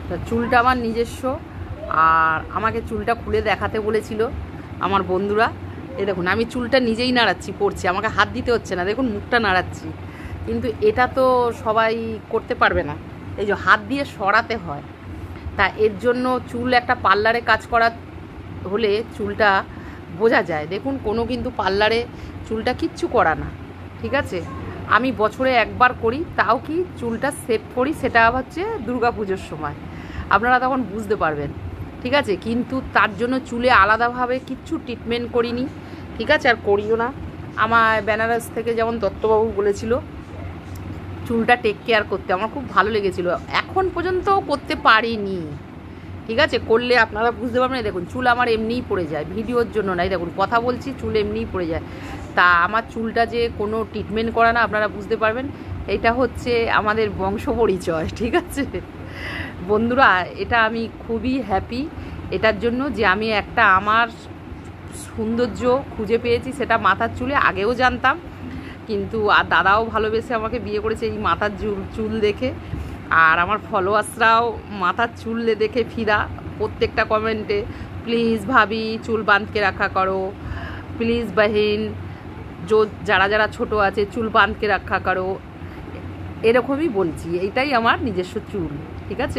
তা চুলটা আমার নিজস্ব, আর আমাকে চুলটা খুলে দেখাতে বলেছিল আমার বন্ধুরা। এই দেখুন আমি চুলটা নিজেই নাড়াচ্ছি, পড়ছি, আমাকে হাত দিতে হচ্ছে না, দেখুন মুখটা নাড়াচ্ছি। কিন্তু এটা তো সবাই করতে পারবে না, এই যে হাত দিয়ে সরাতে হয়। তা এর জন্য চুল একটা পার্লারে কাজ করা হলে চুলটা বোঝা যায়। দেখুন কোনো কিন্তু পার্লারে চুলটা কিচ্ছু করা না, ঠিক আছে। আমি বছরে একবার করি, তাও কি চুলটা সেভ করি, সেটা হচ্ছে দুর্গা পুজোর সময়, আপনারা তখন বুঝতে পারবেন, ঠিক আছে। কিন্তু তার জন্য চুলে আলাদাভাবে কিচ্ছু ট্রিটমেন্ট করিনি, ঠিক আছে, আর করিও না। আমার বেনারস থেকে যেমন দত্তবাবু বলেছিল চুলটা টেক কেয়ার করতে, আমার খুব ভালো লেগেছিলো। এখন পর্যন্ত করতে পারিনি, ঠিক আছে। করলে আপনারা বুঝতে পারবেন। দেখুন চুল আমার এমনিই পড়ে যায়, ভিডিওর জন্য নাই, দেখুন কথা বলছি চুল এমনিই পড়ে যায়। তা আমার চুলটা যে কোনো ট্রিটমেন্ট করা না, আপনারা বুঝতে পারবেন। এটা হচ্ছে আমাদের বংশ পরিচয়, ঠিক আছে বন্ধুরা। এটা আমি খুবই হ্যাপি এটার জন্য যে আমি একটা আমার সৌন্দর্য খুঁজে পেয়েছি, সেটা মাথার চুলে। আগেও জানতাম, কিন্তু আর দাদাও ভালোবেসে আমাকে বিয়ে করেছে এই মাথার চুল দেখে। আর আমার ফলোয়ার্সরাও মাথার চুল দেখে ফিদা, প্রত্যেকটা কমেন্টে প্লিজ ভাবি চুল বাঁধকে রাখা করো, প্লিজ বাহিন যারা যারা ছোট আছে চুল বাঁধকে রাখা করো, এরকমই বলছি। এইটাই আমার নিজস্ব চুল, ঠিক আছে।